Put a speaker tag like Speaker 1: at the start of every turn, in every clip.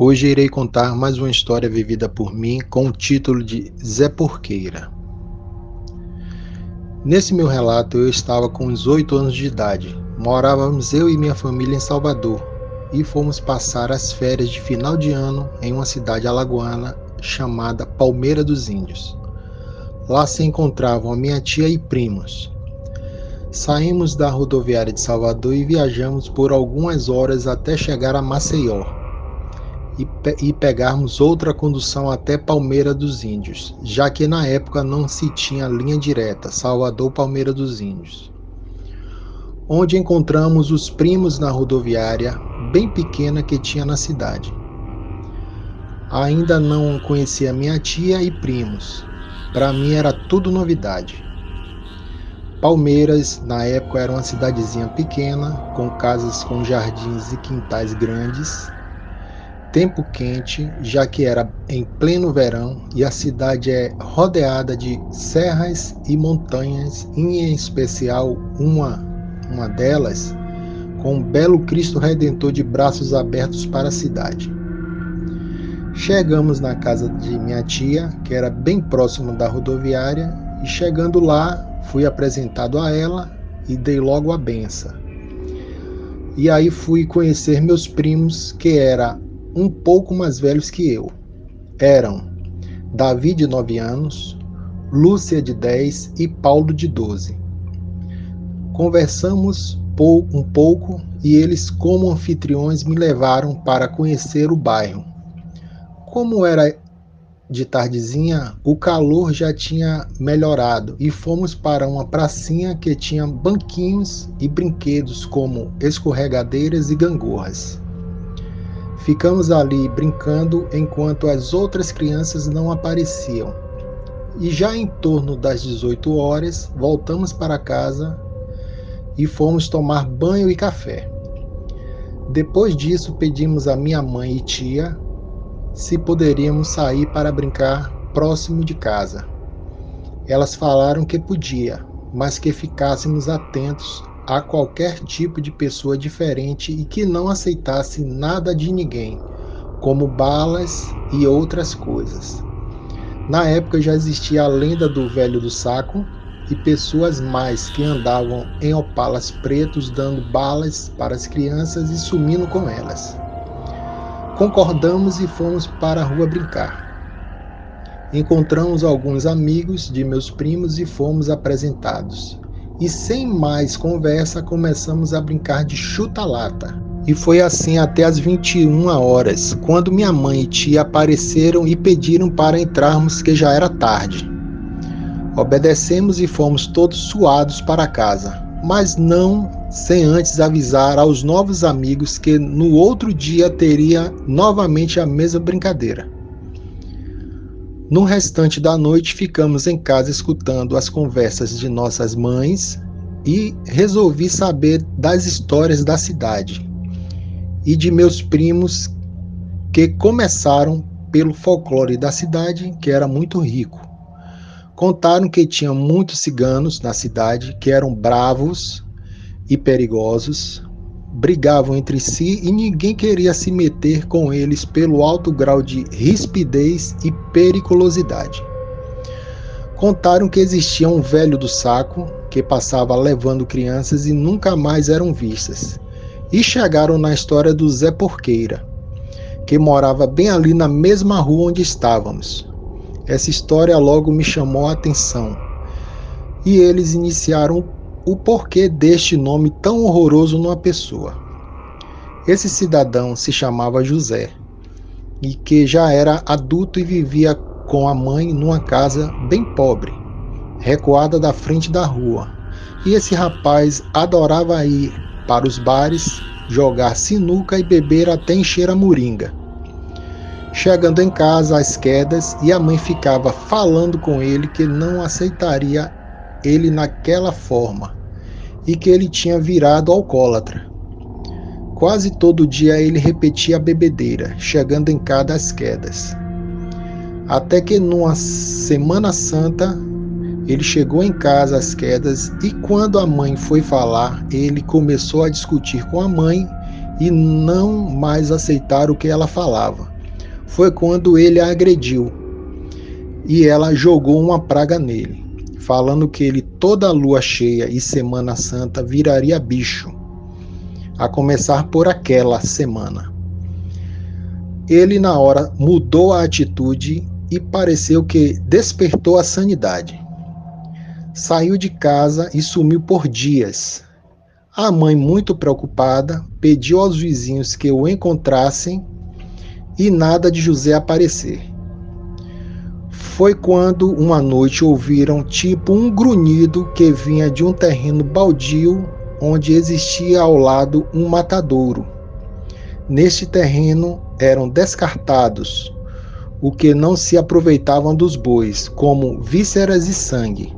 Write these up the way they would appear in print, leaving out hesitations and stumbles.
Speaker 1: Hoje irei contar mais uma história vivida por mim com o título de Zé Porqueira. Nesse meu relato eu estava com uns 8 anos de idade. Morávamos eu e minha família em Salvador e fomos passar as férias de final de ano em uma cidade alagoana chamada Palmeira dos Índios. Lá se encontravam a minha tia e primos. Saímos da rodoviária de Salvador e viajamos por algumas horas até chegar a Maceió e pegarmos outra condução até Palmeira dos Índios, já que na época não se tinha linha direta Salvador-Palmeira dos Índios, onde encontramos os primos na rodoviária bem pequena que tinha na cidade. Ainda não conhecia minha tia e primos, para mim era tudo novidade. Palmeiras, na época, era uma cidadezinha pequena, com casas com jardins e quintais grandes. Tempo quente, já que era em pleno verão e a cidade é rodeada de serras e montanhas, em especial uma delas com um belo Cristo Redentor de braços abertos para a cidade. Chegamos na casa de minha tia, que era bem próximo da rodoviária, e chegando lá, fui apresentado a ela e dei logo a benção. E aí fui conhecer meus primos, que eram um pouco mais velhos que eu. Eram Davi, de 9 anos, Lúcia, de 10 e Paulo, de 12. Conversamos um pouco e eles, como anfitriões, me levaram para conhecer o bairro. Como era de tardezinha, o calor já tinha melhorado e fomos para uma pracinha que tinha banquinhos e brinquedos como escorregadeiras e gangorras. Ficamos ali brincando enquanto as outras crianças não apareciam. E já em torno das 18 horas, voltamos para casa e fomos tomar banho e café. Depois disso, pedimos a minha mãe e tia se poderíamos sair para brincar próximo de casa. Elas falaram que podia, mas que ficássemos atentos a qualquer tipo de pessoa diferente e que não aceitasse nada de ninguém, como balas e outras coisas. Na época já existia a lenda do velho do saco e pessoas mais que andavam em opalas pretos dando balas para as crianças e sumindo com elas. Concordamos e fomos para a rua brincar. Encontramos alguns amigos de meus primos e fomos apresentados. E sem mais conversa, começamos a brincar de chuta-lata. E foi assim até as 21 horas, quando minha mãe e tia apareceram e pediram para entrarmos, que já era tarde. Obedecemos e fomos todos suados para casa, mas não sem antes avisar aos novos amigos que no outro dia teria novamente a mesma brincadeira. No restante da noite ficamos em casa escutando as conversas de nossas mães e resolvi saber das histórias da cidade e de meus primos, que começaram pelo folclore da cidade, que era muito rico. Contaram que tinha muitos ciganos na cidade, que eram bravos e perigosos, brigavam entre si e ninguém queria se meter com eles pelo alto grau de rispidez e periculosidade. Contaram que existia um velho do saco que passava levando crianças e nunca mais eram vistas. E chegaram na história do Zé Porqueira, que morava bem ali na mesma rua onde estávamos. Essa história logo me chamou a atenção e eles iniciaram o porquê deste nome tão horroroso numa pessoa. Esse cidadão se chamava José e que já era adulto e vivia com a mãe numa casa bem pobre, recuada da frente da rua. E esse rapaz adorava ir para os bares, jogar sinuca e beber até encher a moringa. Chegando em casa às quedas, e a mãe ficava falando com ele que não aceitaria ele naquela forma e que ele tinha virado alcoólatra. Quase todo dia ele repetia a bebedeira, chegando em casa às quedas. Até que numa Semana Santa, ele chegou em casa às quedas e quando a mãe foi falar, ele começou a discutir com a mãe e não mais aceitar o que ela falava. Foi quando ele a agrediu e ela jogou uma praga nele, falando que ele toda lua cheia e Semana Santa viraria bicho, a começar por aquela semana. Ele na hora mudou a atitude e pareceu que despertou a sanidade. Saiu de casa e sumiu por dias. A mãe, muito preocupada, pediu aos vizinhos que o encontrassem e nada de José aparecer. Foi quando uma noite ouviram tipo um grunhido que vinha de um terreno baldio onde existia ao lado um matadouro. Neste terreno eram descartados o que não se aproveitavam dos bois, como vísceras e sangue.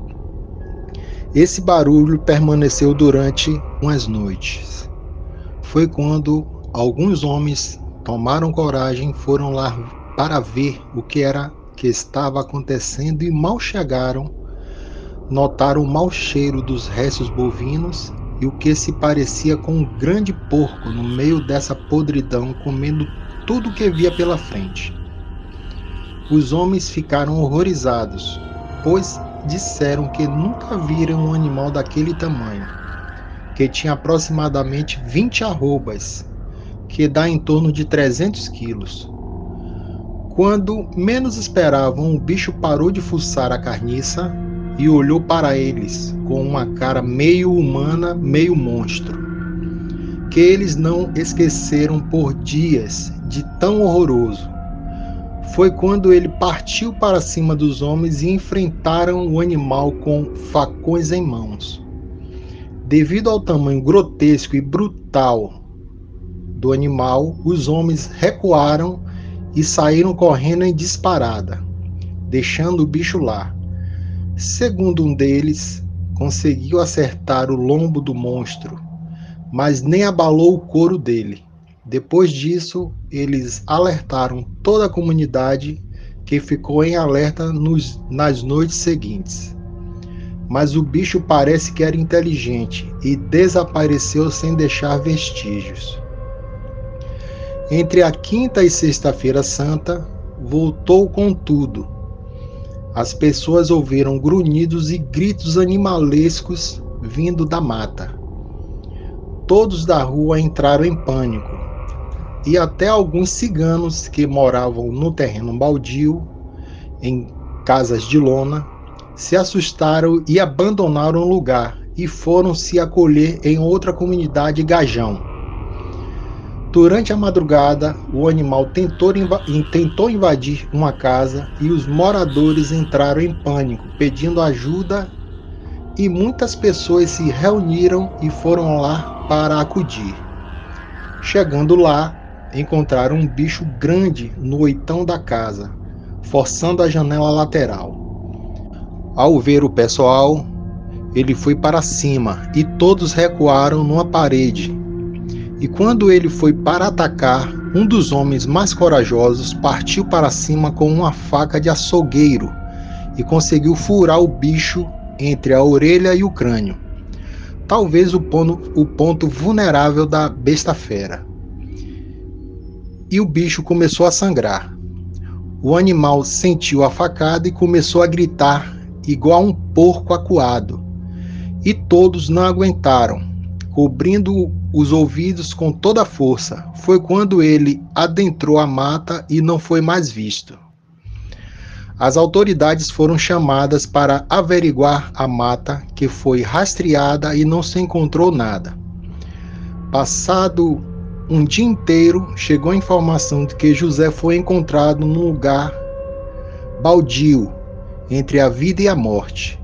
Speaker 1: Esse barulho permaneceu durante umas noites. Foi quando alguns homens tomaram coragem, foram lá para ver o que era que estava acontecendo e mal chegaram, notaram o mau cheiro dos restos bovinos e o que se parecia com um grande porco no meio dessa podridão, comendo tudo que via pela frente. Os homens ficaram horrorizados, pois disseram que nunca viram um animal daquele tamanho, que tinha aproximadamente 20 arrobas, que dá em torno de 300 quilos. Quando menos esperavam, o bicho parou de fuçar a carniça e olhou para eles com uma cara meio humana, meio monstro, que eles não esqueceram por dias de tão horroroso. Foi quando ele partiu para cima dos homens e enfrentaram o animal com facões em mãos. Devido ao tamanho grotesco e brutal do animal, os homens recuaram e saíram correndo em disparada, deixando o bicho lá. Segundo um deles, conseguiu acertar o lombo do monstro, mas nem abalou o couro dele. Depois disso, eles alertaram toda a comunidade, que ficou em alerta nas noites seguintes. Mas o bicho parece que era inteligente e desapareceu sem deixar vestígios. Entre a quinta e sexta-feira santa, voltou com tudo. As pessoas ouviram grunhidos e gritos animalescos vindo da mata. Todos da rua entraram em pânico. E até alguns ciganos que moravam no terreno baldio, em casas de lona, se assustaram e abandonaram o lugar e foram se acolher em outra comunidade gajão. Durante a madrugada, o animal tentou invadir uma casa e os moradores entraram em pânico, pedindo ajuda, e muitas pessoas se reuniram e foram lá para acudir. Chegando lá, encontraram um bicho grande no oitão da casa, forçando a janela lateral. Ao ver o pessoal, ele foi para cima e todos recuaram numa parede. E quando ele foi para atacar, um dos homens mais corajosos partiu para cima com uma faca de açougueiro e conseguiu furar o bicho entre a orelha e o crânio, talvez o ponto vulnerável da besta fera. E o bicho começou a sangrar. O animal sentiu a facada e começou a gritar igual a um porco acuado. E todos não aguentaram, cobrindo os ouvidos com toda a força. Foi quando ele adentrou a mata e não foi mais visto. As autoridades foram chamadas para averiguar a mata, que foi rastreada e não se encontrou nada. Passado um dia inteiro, chegou a informação de que José foi encontrado num lugar baldio, entre a vida e a morte.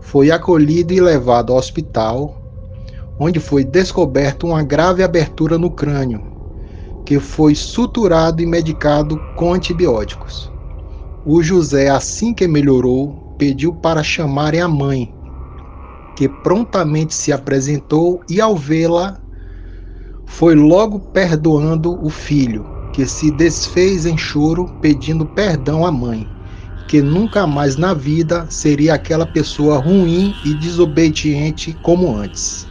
Speaker 1: Foi acolhido e levado ao hospital, onde foi descoberto uma grave abertura no crânio, que foi suturado e medicado com antibióticos. O José, assim que melhorou, pediu para chamarem a mãe, que prontamente se apresentou e, ao vê-la, foi logo perdoando o filho, que se desfez em choro pedindo perdão à mãe, que nunca mais na vida seria aquela pessoa ruim e desobediente como antes.